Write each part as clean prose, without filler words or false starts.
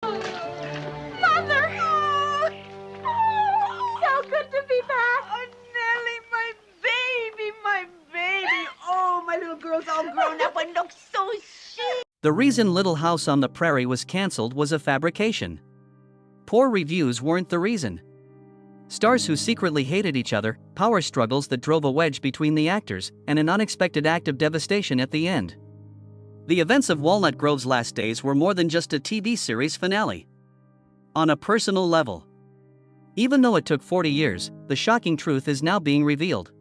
Mother! So good to be back. Oh, Nellie, my baby, my baby. Oh, my little girl's all grown up and looks so chic. The reason Little House on the Prairie was cancelled was a fabrication. Poor reviews weren't the reason. Stars who secretly hated each other, power struggles that drove a wedge between the actors, and an unexpected act of devastation at the end. The events of Walnut Grove's last days were more than just a TV series finale. On a personal level. Even though it took 40 years, the shocking truth is now being revealed.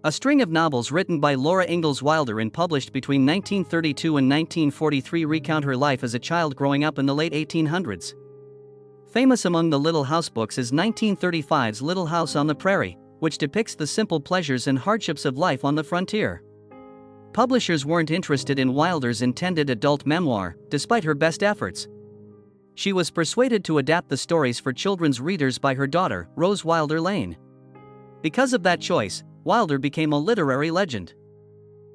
A string of novels written by Laura Ingalls Wilder and published between 1932 and 1943 recount her life as a child growing up in the late 1800s. Famous among the Little House books is 1935's Little House on the Prairie, which depicts the simple pleasures and hardships of life on the frontier. Publishers weren't interested in Wilder's intended adult memoir, despite her best efforts. She was persuaded to adapt the stories for children's readers by her daughter, Rose Wilder Lane. Because of that choice, Wilder became a literary legend.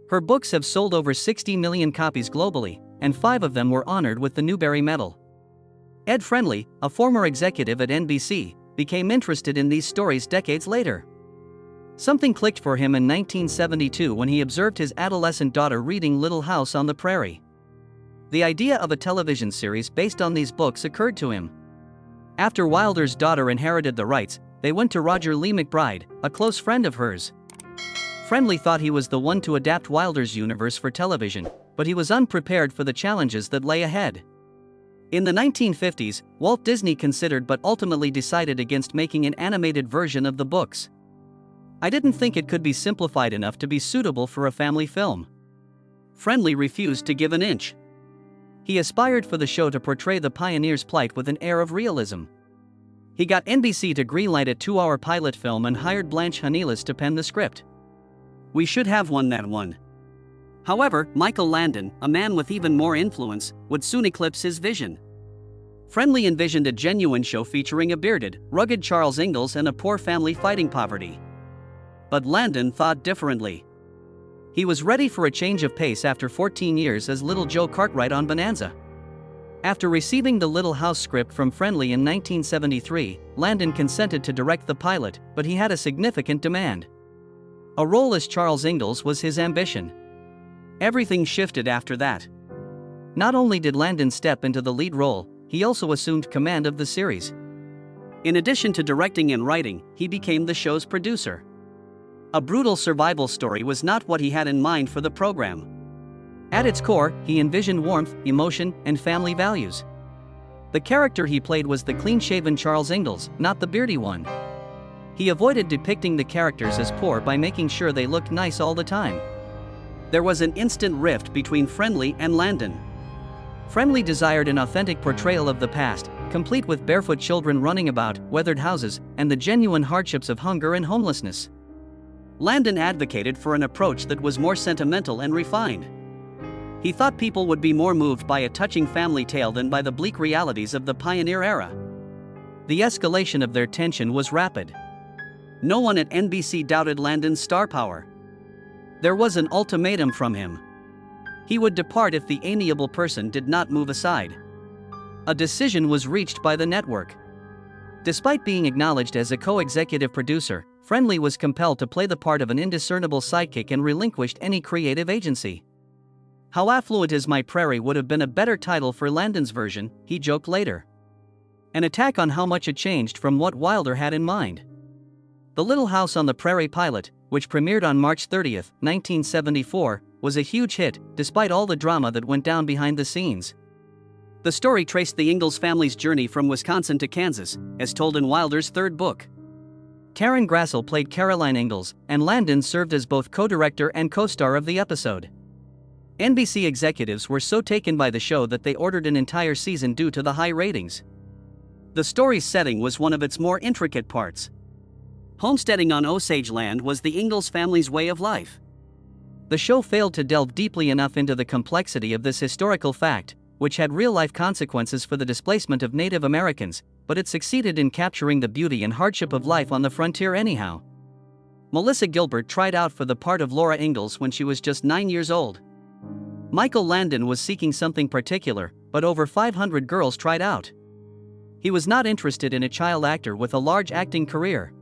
Her books have sold over 60 million copies globally, and 5 of them were honored with the Newbery Medal. Ed Friendly, a former executive at NBC, became interested in these stories decades later. Something clicked for him in 1972 when he observed his adolescent daughter reading Little House on the Prairie. The idea of a television series based on these books occurred to him. After Wilder's daughter inherited the rights, they went to Roger Lee McBride, a close friend of hers. Friendly thought he was the one to adapt Wilder's universe for television, but he was unprepared for the challenges that lay ahead. In the 1950s, Walt Disney considered but ultimately decided against making an animated version of the books. I didn't think it could be simplified enough to be suitable for a family film. Friendly refused to give an inch. He aspired for the show to portray the pioneers' plight with an air of realism. He got NBC to greenlight a 2-hour pilot film and hired Blanche Hanilis to pen the script. We should have won that one. However, Michael Landon, a man with even more influence, would soon eclipse his vision. Friendly envisioned a genuine show featuring a bearded, rugged Charles Ingalls and a poor family fighting poverty. But Landon thought differently. He was ready for a change of pace after 14 years as Little Joe Cartwright on Bonanza. After receiving the Little House script from Friendly in 1973, Landon consented to direct the pilot, but he had a significant demand. A role as Charles Ingalls was his ambition. Everything shifted after that. Not only did Landon step into the lead role, he also assumed command of the series. In addition to directing and writing, he became the show's producer. A brutal survival story was not what he had in mind for the program. At its core, he envisioned warmth, emotion, and family values. The character he played was the clean-shaven Charles Ingalls, not the beardy one. He avoided depicting the characters as poor by making sure they looked nice all the time. There was an instant rift between Friendly and Landon. Friendly desired an authentic portrayal of the past, complete with barefoot children running about, weathered houses, and the genuine hardships of hunger and homelessness. Landon advocated for an approach that was more sentimental and refined. He thought people would be more moved by a touching family tale than by the bleak realities of the pioneer era. The escalation of their tension was rapid. No one at NBC doubted Landon's star power. There was an ultimatum from him. He would depart if the amiable person did not move aside. A decision was reached by the network. Despite being acknowledged as a co-executive producer, Friendly was compelled to play the part of an indiscernible sidekick and relinquished any creative agency. How Affluent Is My Prairie would have been a better title for Landon's version, he joked later. An attack on how much it changed from what Wilder had in mind. The Little House on the Prairie pilot, which premiered on March 30, 1974, was a huge hit, despite all the drama that went down behind the scenes. The story traced the Ingalls family's journey from Wisconsin to Kansas, as told in Wilder's third book. Karen Grassel played Caroline Ingalls, and Landon served as both co-director and co-star of the episode. NBC executives were so taken by the show that they ordered an entire season due to the high ratings. The story's setting was one of its more intricate parts. Homesteading on Osage land was the Ingalls family's way of life. The show failed to delve deeply enough into the complexity of this historical fact, which had real-life consequences for the displacement of Native Americans, but it succeeded in capturing the beauty and hardship of life on the frontier anyhow. Melissa Gilbert tried out for the part of Laura Ingalls when she was just 9 years old. Michael Landon was seeking something particular, but over 500 girls tried out. He was not interested in a child actor with a large acting career.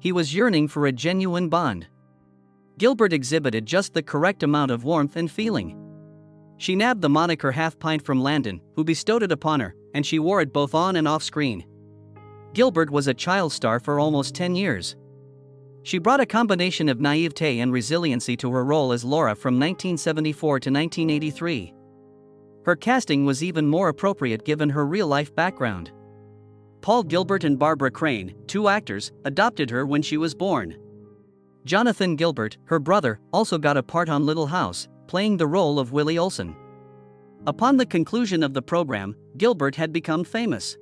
He was yearning for a genuine bond. Gilbert exhibited just the correct amount of warmth and feeling. She nabbed the moniker Half Pint from Landon, who bestowed it upon her, and she wore it both on and off screen. Gilbert was a child star for almost 10 years. She brought a combination of naivete and resiliency to her role as Laura from 1974 to 1983. Her casting was even more appropriate given her real-life background. Paul Gilbert and Barbara Crane, two actors, adopted her when she was born. Jonathan Gilbert, her brother, also got a part on Little House, playing the role of Willie Olson. Upon the conclusion of the program, Gilbert had become famous.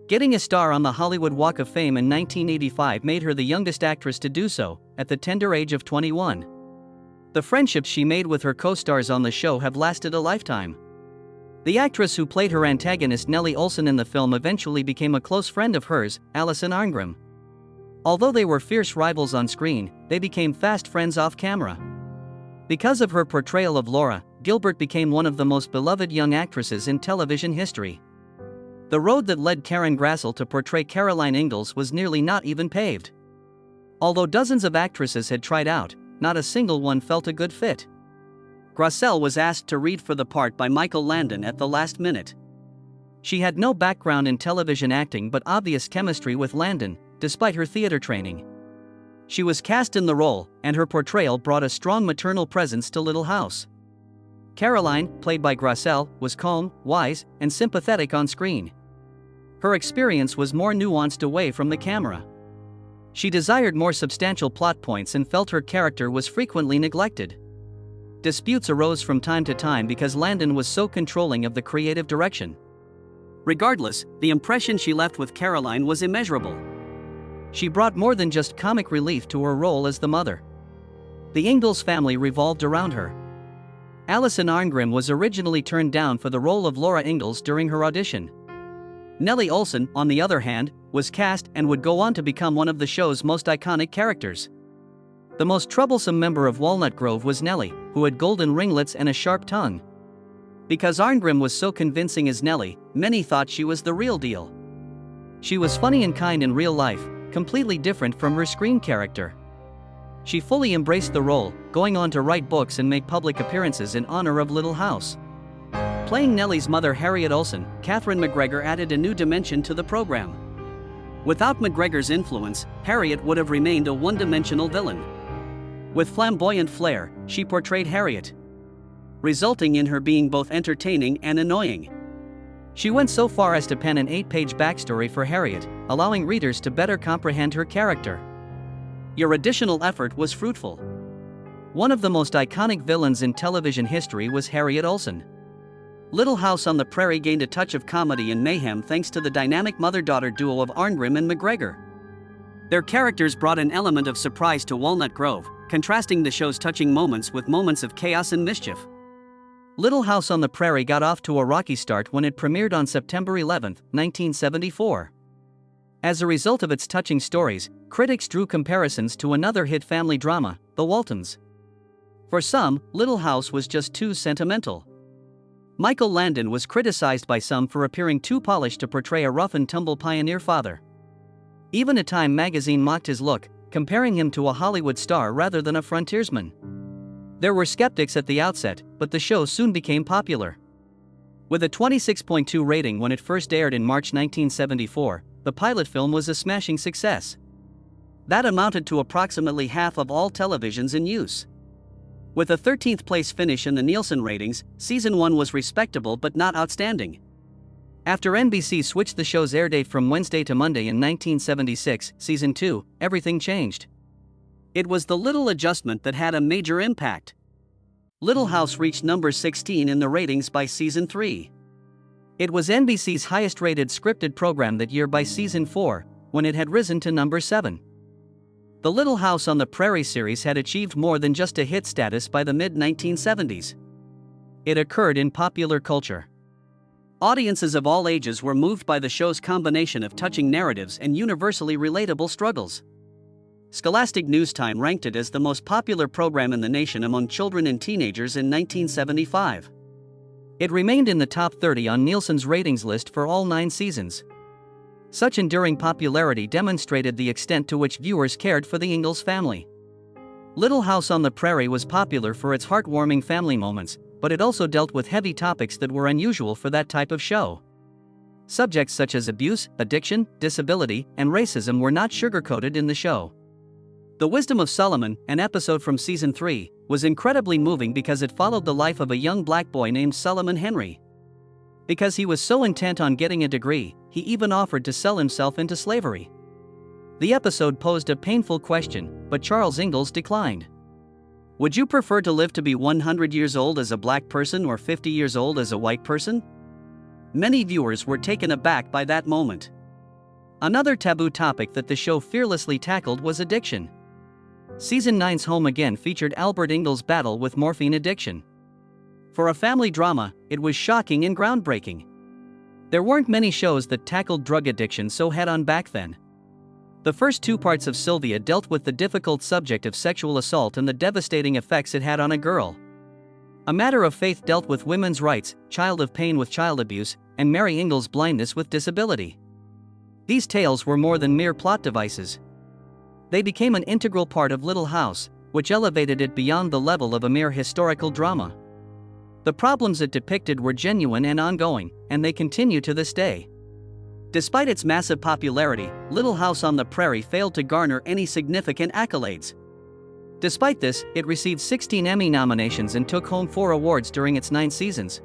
Getting a star on the Hollywood Walk of Fame in 1985 made her the youngest actress to do so, at the tender age of 21. The friendships she made with her co-stars on the show have lasted a lifetime. The actress who played her antagonist Nellie Olson in the film eventually became a close friend of hers, Alison Arngrim. Although they were fierce rivals on screen, they became fast friends off camera. Because of her portrayal of Laura, Gilbert became one of the most beloved young actresses in television history. The road that led Karen Grassel to portray Caroline Ingalls was nearly not even paved. Although dozens of actresses had tried out, not a single one felt a good fit. Grassel was asked to read for the part by Michael Landon at the last minute. She had no background in television acting but obvious chemistry with Landon, despite her theater training. She was cast in the role, and her portrayal brought a strong maternal presence to Little House. Caroline, played by Grassel, was calm, wise, and sympathetic on screen. Her experience was more nuanced away from the camera. She desired more substantial plot points and felt her character was frequently neglected. Disputes arose from time to time because Landon was so controlling of the creative direction. Regardless, the impression she left with Caroline was immeasurable. She brought more than just comic relief to her role as the mother. The Ingalls family revolved around her. Alison Arngrim was originally turned down for the role of Laura Ingalls during her audition. Nellie Olson, on the other hand, was cast and would go on to become one of the show's most iconic characters. The most troublesome member of Walnut Grove was Nellie, who had golden ringlets and a sharp tongue. Because Arngrim was so convincing as Nellie, many thought she was the real deal. She was funny and kind in real life, completely different from her screen character. She fully embraced the role, going on to write books and make public appearances in honor of Little House. Playing Nellie's mother Harriet Olson, Catherine McGregor added a new dimension to the program. Without McGregor's influence, Harriet would have remained a one-dimensional villain. With flamboyant flair, she portrayed Harriet, resulting in her being both entertaining and annoying. She went so far as to pen an 8-page backstory for Harriet, allowing readers to better comprehend her character. Your additional effort was fruitful. One of the most iconic villains in television history was Harriet Olson. Little House on the Prairie gained a touch of comedy and mayhem thanks to the dynamic mother-daughter duo of Arngrim and McGregor. Their characters brought an element of surprise to Walnut Grove, contrasting the show's touching moments with moments of chaos and mischief. Little House on the Prairie got off to a rocky start when it premiered on September 11, 1974. As a result of its touching stories, critics drew comparisons to another hit family drama, The Waltons. For some, Little House was just too sentimental. Michael Landon was criticized by some for appearing too polished to portray a rough-and-tumble pioneer father. Even a Time magazine mocked his look, comparing him to a Hollywood star rather than a frontiersman. There were skeptics at the outset, but the show soon became popular. With a 26.2 rating when it first aired in March 1974, the pilot film was a smashing success. That amounted to approximately half of all televisions in use. With a 13th place finish in the Nielsen ratings, Season 1 was respectable but not outstanding. After NBC switched the show's airdate from Wednesday to Monday in 1976, Season 2, everything changed. It was the little adjustment that had a major impact. Little House reached number 16 in the ratings by Season 3. It was NBC's highest-rated scripted program that year by Season 4, when it had risen to number 7. The Little House on the Prairie series had achieved more than just a hit status by the mid-1970s. It occurred in popular culture. Audiences of all ages were moved by the show's combination of touching narratives and universally relatable struggles. Scholastic Newstime ranked it as the most popular program in the nation among children and teenagers in 1975. It remained in the top 30 on Nielsen's ratings list for all 9 seasons. Such enduring popularity demonstrated the extent to which viewers cared for the Ingalls family. Little House on the Prairie was popular for its heartwarming family moments, but it also dealt with heavy topics that were unusual for that type of show. Subjects such as abuse, addiction, disability, and racism were not sugarcoated in the show. The Wisdom of Solomon, an episode from season 3, was incredibly moving because it followed the life of a young black boy named Solomon Henry. Because he was so intent on getting a degree, he even offered to sell himself into slavery. The episode posed a painful question, but Charles Ingalls declined. Would you prefer to live to be 100 years old as a black person or 50 years old as a white person? Many viewers were taken aback by that moment. Another taboo topic that the show fearlessly tackled was addiction. Season 9's Home Again featured Albert Ingalls' battle with morphine addiction. For a family drama, it was shocking and groundbreaking. There weren't many shows that tackled drug addiction so head-on back then. The first 2 parts of Sylvia dealt with the difficult subject of sexual assault and the devastating effects it had on a girl. A Matter of Faith dealt with women's rights, Child of Pain with child abuse, and Mary Ingalls' blindness with disability. These tales were more than mere plot devices. They became an integral part of Little House, which elevated it beyond the level of a mere historical drama. The problems it depicted were genuine and ongoing, and they continue to this day. Despite its massive popularity, Little House on the Prairie failed to garner any significant accolades. Despite this, it received 16 Emmy nominations and took home 4 awards during its 9 seasons.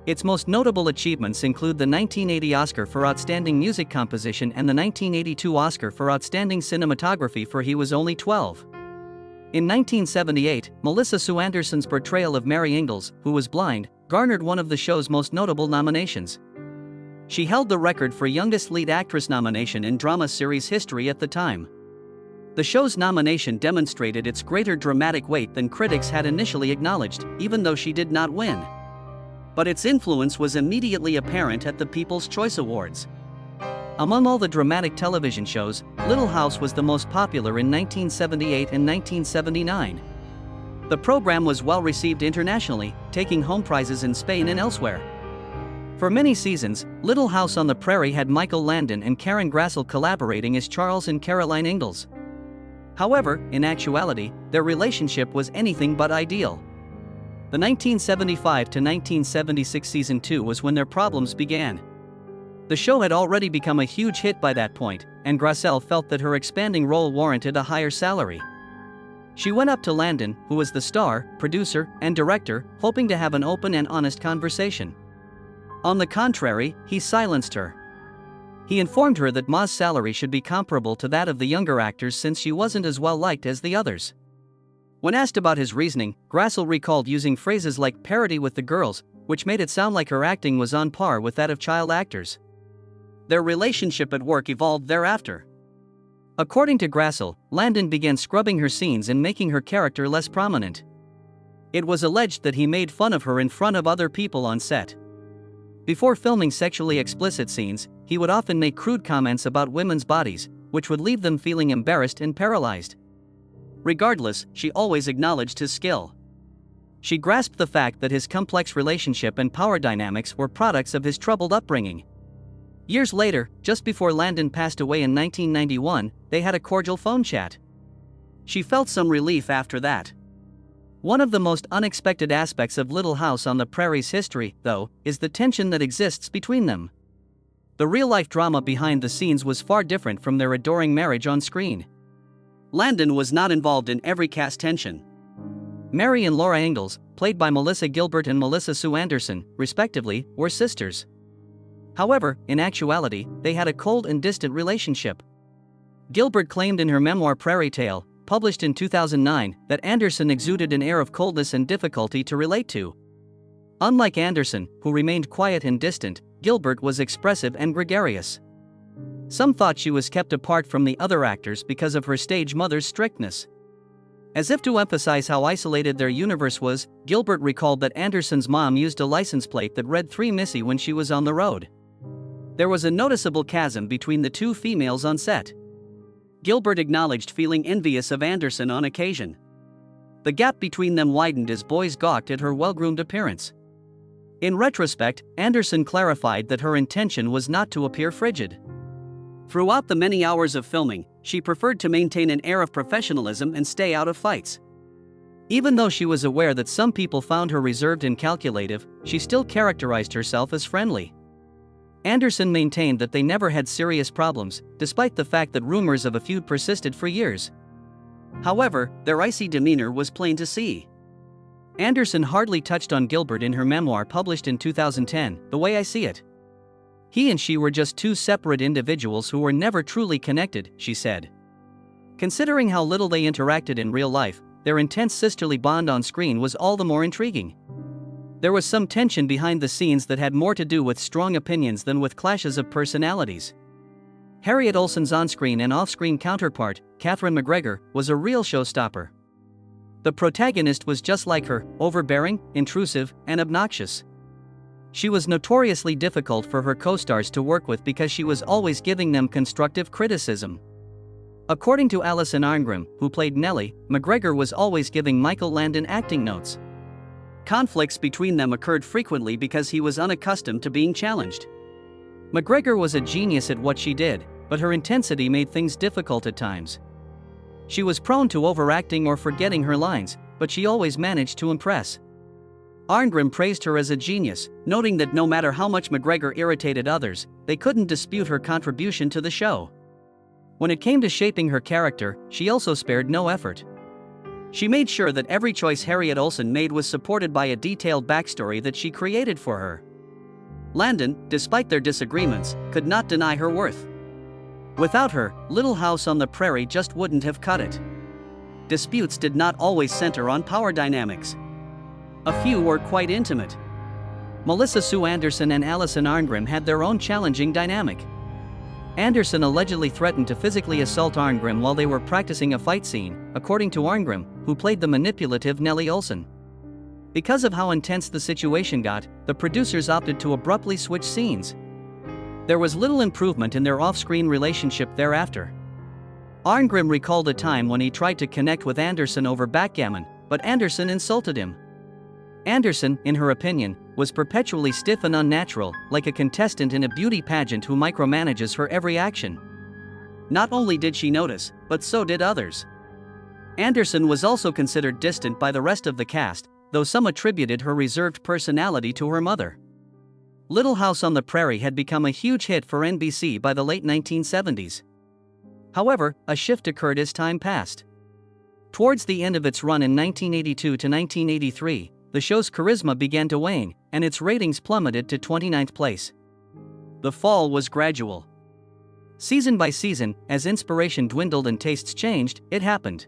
Its most notable achievements include the 1980 Oscar for Outstanding Music Composition and the 1982 Oscar for Outstanding Cinematography for He Was Only 12. In 1978, Melissa Sue Anderson's portrayal of Mary Ingalls, who was blind, garnered one of the show's most notable nominations. She held the record for youngest lead actress nomination in drama series history at the time. The show's nomination demonstrated its greater dramatic weight than critics had initially acknowledged, even though she did not win. But its influence was immediately apparent at the People's Choice Awards. Among all the dramatic television shows, Little House was the most popular in 1978 and 1979. The program was well received internationally, taking home prizes in Spain and elsewhere. For many seasons, Little House on the Prairie had Michael Landon and Karen Grassel collaborating as Charles and Caroline Ingalls. However, in actuality, their relationship was anything but ideal. The 1975 to 1976 season 2 was when their problems began. The show had already become a huge hit by that point, and Grassel felt that her expanding role warranted a higher salary. She went up to Landon, who was the star, producer, and director, hoping to have an open and honest conversation. On the contrary, he silenced her. He informed her that Ma's salary should be comparable to that of the younger actors since she wasn't as well liked as the others. When asked about his reasoning, Grassel recalled using phrases like parody with the girls, which made it sound like her acting was on par with that of child actors. Their relationship at work evolved thereafter. According to Grassel, Landon began scrubbing her scenes and making her character less prominent. It was alleged that he made fun of her in front of other people on set. Before filming sexually explicit scenes, he would often make crude comments about women's bodies, which would leave them feeling embarrassed and paralyzed. Regardless, she always acknowledged his skill. She grasped the fact that his complex relationship and power dynamics were products of his troubled upbringing. Years later, just before Landon passed away in 1991, they had a cordial phone chat. She felt some relief after that. One of the most unexpected aspects of Little House on the Prairie's history, though, is the tension that exists between them. The real-life drama behind the scenes was far different from their adoring marriage on screen. Landon was not involved in every cast tension. Mary and Laura Ingalls, played by Melissa Gilbert and Melissa Sue Anderson, respectively, were sisters. However, in actuality, they had a cold and distant relationship. Gilbert claimed in her memoir Prairie Tale, published in 2009, that Anderson exuded an air of coldness and difficulty to relate to. Unlike Anderson, who remained quiet and distant, Gilbert was expressive and gregarious. Some thought she was kept apart from the other actors because of her stage mother's strictness. As if to emphasize how isolated their universe was, Gilbert recalled that Anderson's mom used a license plate that read 3 Missy when she was on the road. There was a noticeable chasm between the two females on set. Gilbert acknowledged feeling envious of Anderson on occasion. The gap between them widened as boys gawked at her well-groomed appearance. In retrospect, Anderson clarified that her intention was not to appear frigid. Throughout the many hours of filming, she preferred to maintain an air of professionalism and stay out of fights. Even though she was aware that some people found her reserved and calculative, she still characterized herself as friendly. Anderson maintained that they never had serious problems, despite the fact that rumors of a feud persisted for years. However, their icy demeanor was plain to see. Anderson hardly touched on Gilbert in her memoir published in 2010, The Way I See It. He and she were just two separate individuals who were never truly connected, she said. Considering how little they interacted in real life, their intense sisterly bond on screen was all the more intriguing. There was some tension behind the scenes that had more to do with strong opinions than with clashes of personalities. Harriet Olsen's on-screen and off-screen counterpart, Catherine McGregor, was a real showstopper. The protagonist was just like her, overbearing, intrusive, and obnoxious. She was notoriously difficult for her co-stars to work with because she was always giving them constructive criticism. According to Alison Arngrim, who played Nellie, McGregor was always giving Michael Landon acting notes. Conflicts between them occurred frequently because he was unaccustomed to being challenged. McGregor was a genius at what she did, but her intensity made things difficult at times. She was prone to overacting or forgetting her lines, but she always managed to impress. Arngrim praised her as a genius, noting that no matter how much McGregor irritated others, they couldn't dispute her contribution to the show. When it came to shaping her character, she also spared no effort. She made sure that every choice Harriet Olsen made was supported by a detailed backstory that she created for her. Landon, despite their disagreements, could not deny her worth. Without her, Little House on the Prairie just wouldn't have cut it. Disputes did not always center on power dynamics. A few were quite intimate. Melissa Sue Anderson and Alison Arngrim had their own challenging dynamic. Anderson allegedly threatened to physically assault Arngrim while they were practicing a fight scene, according to Arngrim, who played the manipulative Nellie Olsen. Because of how intense the situation got, the producers opted to abruptly switch scenes. There was little improvement in their off-screen relationship thereafter. Arngrim recalled a time when he tried to connect with Anderson over backgammon, but Anderson insulted him. Anderson, in her opinion, was perpetually stiff and unnatural, like a contestant in a beauty pageant who micromanages her every action. Not only did she notice, but so did others. Anderson was also considered distant by the rest of the cast, though some attributed her reserved personality to her mother. Little House on the Prairie had become a huge hit for NBC by the late 1970s. However, a shift occurred as time passed. Towards the end of its run in 1982 to 1983, the show's charisma began to wane, and its ratings plummeted to 29th place. The fall was gradual. Season by season, as inspiration dwindled and tastes changed, it happened.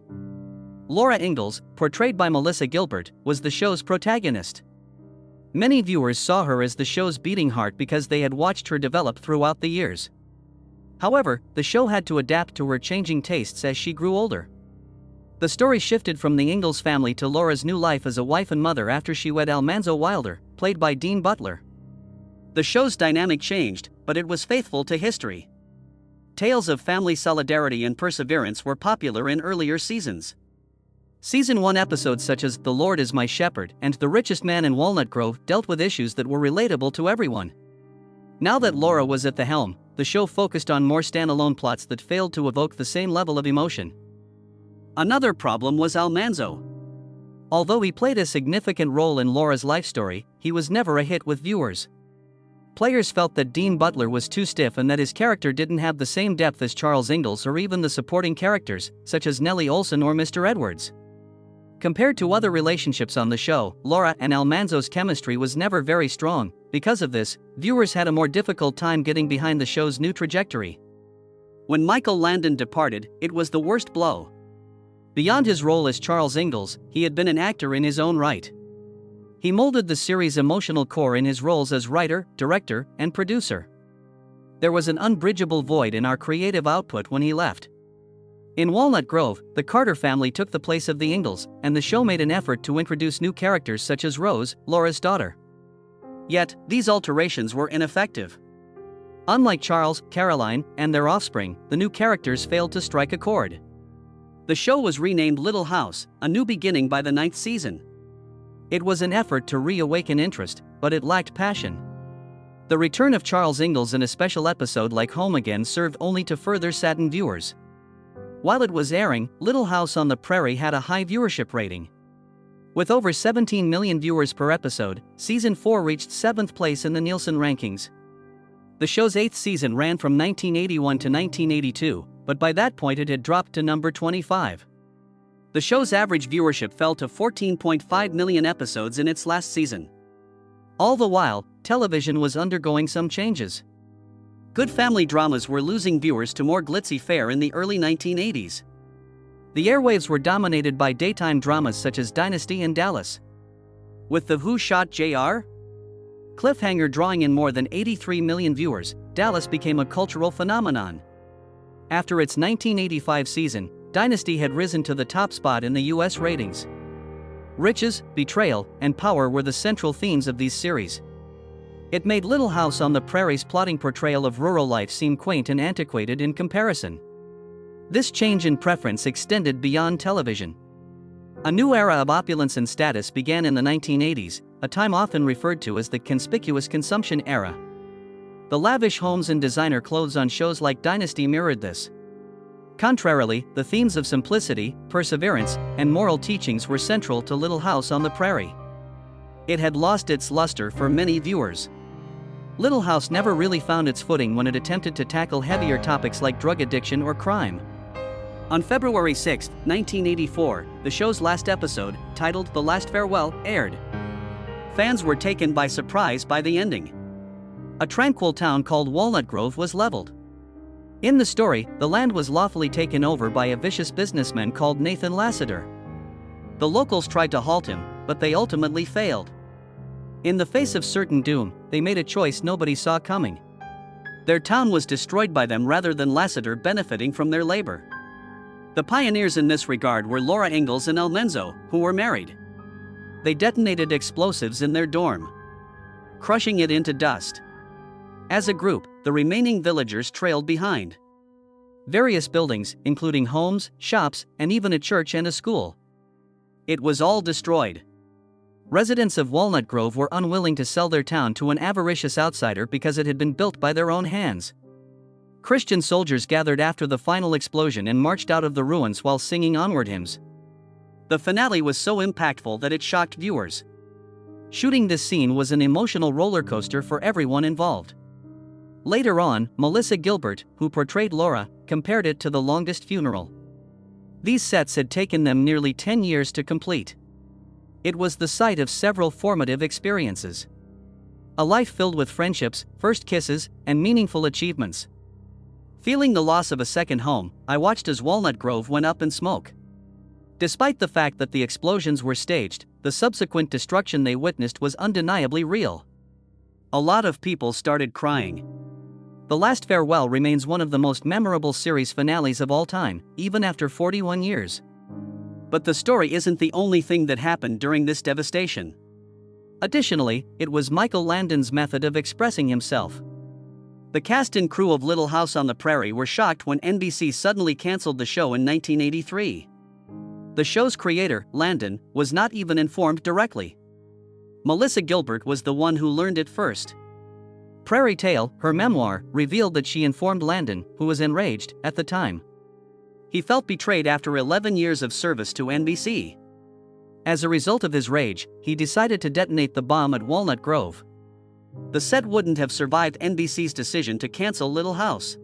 Laura Ingalls, portrayed by Melissa Gilbert, was the show's protagonist. Many viewers saw her as the show's beating heart because they had watched her develop throughout the years. However, the show had to adapt to her changing tastes as she grew older. The story shifted from the Ingalls family to Laura's new life as a wife and mother after she wed Almanzo Wilder, played by Dean Butler. The show's dynamic changed, but it was faithful to history. Tales of family solidarity and perseverance were popular in earlier seasons. Season 1 episodes such as The Lord is My Shepherd and The Richest Man in Walnut Grove dealt with issues that were relatable to everyone. Now that Laura was at the helm, the show focused on more standalone plots that failed to evoke the same level of emotion. Another problem was Almanzo. Although he played a significant role in Laura's life story, he was never a hit with viewers. Players felt that Dean Butler was too stiff and that his character didn't have the same depth as Charles Ingalls or even the supporting characters, such as Nellie Olsen or Mr. Edwards. Compared to other relationships on the show, Laura and Almanzo's chemistry was never very strong. Because of this, viewers had a more difficult time getting behind the show's new trajectory. When Michael Landon departed, it was the worst blow. Beyond his role as Charles Ingalls, he had been an actor in his own right. He molded the series' emotional core in his roles as writer, director, and producer. There was an unbridgeable void in our creative output when he left. In Walnut Grove, the Carter family took the place of the Ingalls, and the show made an effort to introduce new characters such as Rose, Laura's daughter. Yet, these alterations were ineffective. Unlike Charles, Caroline, and their offspring, the new characters failed to strike a chord. The show was renamed Little House, A New Beginning by the 9th season. It was an effort to reawaken interest, but it lacked passion. The return of Charles Ingalls in a special episode like Home Again served only to further sadden viewers. While it was airing, Little House on the Prairie had a high viewership rating. With over 17 million viewers per episode, Season 4 reached 7th place in the Nielsen rankings. The show's 8th season ran from 1981 to 1982, but by that point it had dropped to number 25. The show's average viewership fell to 14.5 million episodes in its last season. All the while, television was undergoing some changes. Good family dramas were losing viewers to more glitzy fare in the early 1980s. The airwaves were dominated by daytime dramas such as Dynasty and Dallas. With the Who Shot J.R. cliffhanger drawing in more than 83 million viewers, Dallas became a cultural phenomenon. After its 1985 season, Dynasty had risen to the top spot in the U.S. ratings. Riches, betrayal, and power were the central themes of these series. It made Little House on the Prairie's plotting portrayal of rural life seem quaint and antiquated in comparison. This change in preference extended beyond television. A new era of opulence and status began in the 1980s, a time often referred to as the conspicuous consumption era. The lavish homes and designer clothes on shows like Dynasty mirrored this. Contrarily, the themes of simplicity, perseverance, and moral teachings were central to Little House on the Prairie. It had lost its luster for many viewers. Little House never really found its footing when it attempted to tackle heavier topics like drug addiction or crime. On February 6, 1984, the show's last episode, titled The Last Farewell, aired. Fans were taken by surprise by the ending. A tranquil town called Walnut Grove was leveled. In the story, the land was lawfully taken over by a vicious businessman called Nathan Lassiter. The locals tried to halt him, but they ultimately failed. In the face of certain doom, they made a choice nobody saw coming. Their town was destroyed by them rather than Lassiter benefiting from their labor. The pioneers in this regard were Laura Ingalls and Almenzo, who were married. They detonated explosives in their dorm, crushing it into dust. As a group, the remaining villagers trailed behind. Various buildings, including homes, shops, and even a church and a school. It was all destroyed. Residents of Walnut Grove were unwilling to sell their town to an avaricious outsider because it had been built by their own hands. Christian soldiers gathered after the final explosion and marched out of the ruins while singing onward hymns. The finale was so impactful that it shocked viewers. Shooting this scene was an emotional roller coaster for everyone involved. Later on, Melissa Gilbert, who portrayed Laura, compared it to The Longest Funeral. These sets had taken them nearly 10 years to complete. It was the site of several formative experiences. A life filled with friendships, first kisses, and meaningful achievements. Feeling the loss of a second home, I watched as Walnut Grove went up in smoke. Despite the fact that the explosions were staged, the subsequent destruction they witnessed was undeniably real. A lot of people started crying. The Last Farewell remains one of the most memorable series finales of all time, even after 41 years. But the story isn't the only thing that happened during this devastation. Additionally, it was Michael Landon's method of expressing himself. The cast and crew of Little House on the Prairie were shocked when NBC suddenly canceled the show in 1983. The show's creator, Landon, was not even informed directly. Melissa Gilbert was the one who learned it first. Prairie Tale, her memoir, revealed that she informed Landon, who was enraged at the time. He felt betrayed after 11 years of service to NBC. As a result of his rage, he decided to detonate the bomb at Walnut Grove. The set wouldn't have survived NBC's decision to cancel Little House.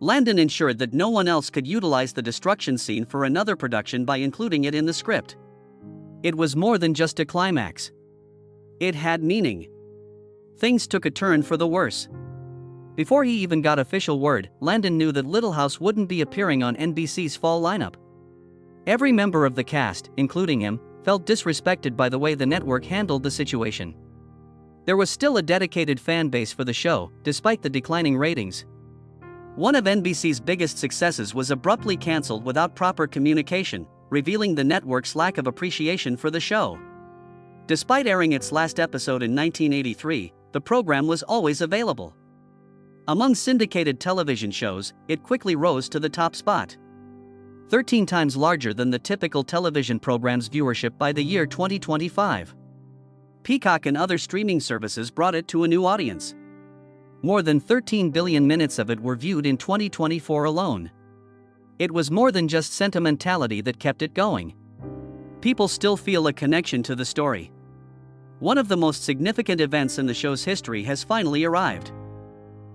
Landon ensured that no one else could utilize the destruction scene for another production by including it in the script. It was more than just a climax. It had meaning. Things took a turn for the worse. Before he even got official word, Landon knew that Little House wouldn't be appearing on NBC's fall lineup. Every member of the cast, including him, felt disrespected by the way the network handled the situation. There was still a dedicated fan base for the show, despite the declining ratings. One of NBC's biggest successes was abruptly canceled without proper communication, revealing the network's lack of appreciation for the show. Despite airing its last episode in 1983, the program was always available. Among syndicated television shows, it quickly rose to the top spot. 13 times larger than the typical television program's viewership by the year 2025. Peacock and other streaming services brought it to a new audience. More than 13 billion minutes of it were viewed in 2024 alone. It was more than just sentimentality that kept it going. People still feel a connection to the story. One of the most significant events in the show's history has finally arrived.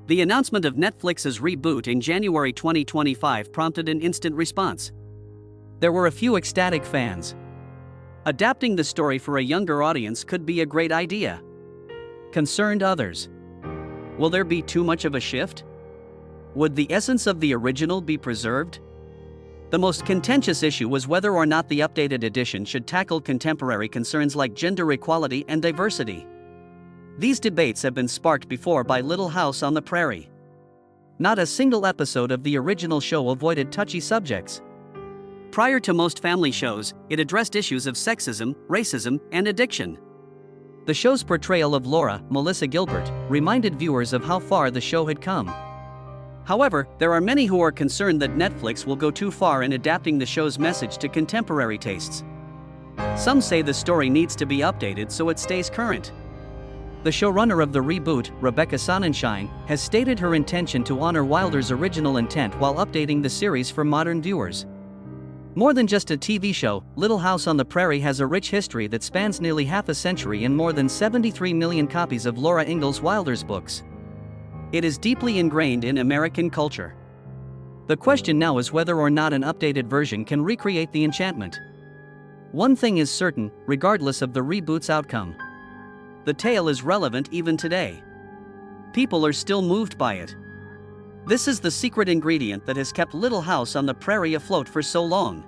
The announcement of Netflix's reboot in January 2025 prompted an instant response. There were a few ecstatic fans. Adapting the story for a younger audience could be a great idea. Concerned others. Will there be too much of a shift? Would the essence of the original be preserved? The most contentious issue was whether or not the updated edition should tackle contemporary concerns like gender equality and diversity. These debates have been sparked before by Little House on the Prairie. Not a single episode of the original show avoided touchy subjects. Prior to most family shows, it addressed issues of sexism, racism, and addiction. The show's portrayal of Laura, Melissa Gilbert, reminded viewers of how far the show had come. However, there are many who are concerned that Netflix will go too far in adapting the show's message to contemporary tastes. Some say the story needs to be updated so it stays current. The showrunner of the reboot, Rebecca Sonnenschein, has stated her intention to honor Wilder's original intent while updating the series for modern viewers. More than just a TV show, Little House on the Prairie has a rich history that spans nearly half a century and more than 73 million copies of Laura Ingalls Wilder's books. It is deeply ingrained in American culture. The question now is whether or not an updated version can recreate the enchantment. One thing is certain, regardless of the reboot's outcome. The tale is relevant even today. People are still moved by it. This is the secret ingredient that has kept Little House on the Prairie afloat for so long.